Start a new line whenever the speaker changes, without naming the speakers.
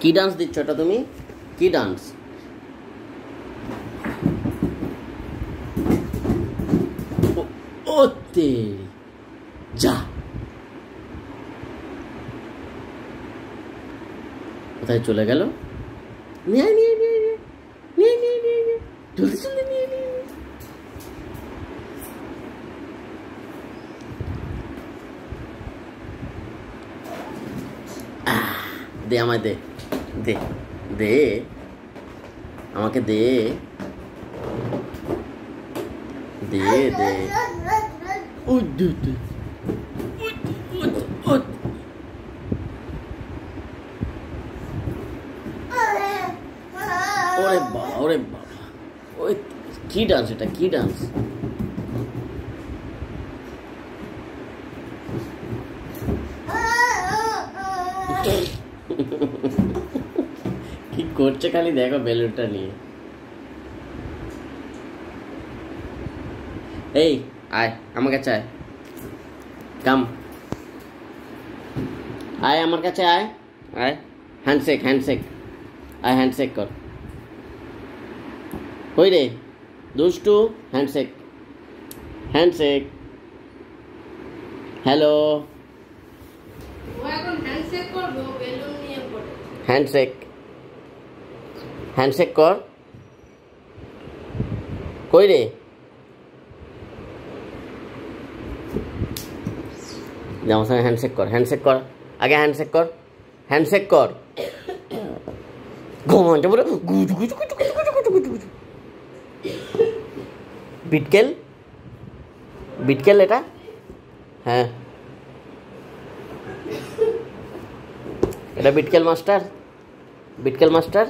কি ডান্স দিচ্ছ এটা তুমি? কি ডান্স? ও তেরি যা, কোথায় চলে গেল? নিয়ে নিয়ে নিয়ে নিয়ে নিয়ে নিয়ে নিয়ে জলদি জলদি নিয়ে নিয়ে দে, আমায় দে, দে দে, আমাকে দে দে দে। ওরে বাবা, ওরে বাবা, ওই কি ডান্স এটা? কি ডান্স? কি করছে খালি দেখো বেলুনটা নিয়ে। এই আয় আমার কাছে আয়, কাম আয় আমার কাছে আয়, আয় হ্যান্ডশেক, হ্যান্ডশেক, আয় হ্যান্ডশেক কর। কই রে দুষ্টু? Handshake, handshake. Hello, handshake, handshake কর। কই রে? আমার সঙ্গে হ্যান্ডশেক কর, হ্যান্ডশেক কর, আগে হ্যান্ডশেক কর, হ্যান্ডশেক কর। ঘুমন্ত পুরো গুজু গুজু গুজু গুজু গুজু গুজু গুজু গুজু। বিটকেল, বিটকেল এটা? হ্যাঁ, এটা বিটকেল মাস্টার, বিটকেল মাস্টার।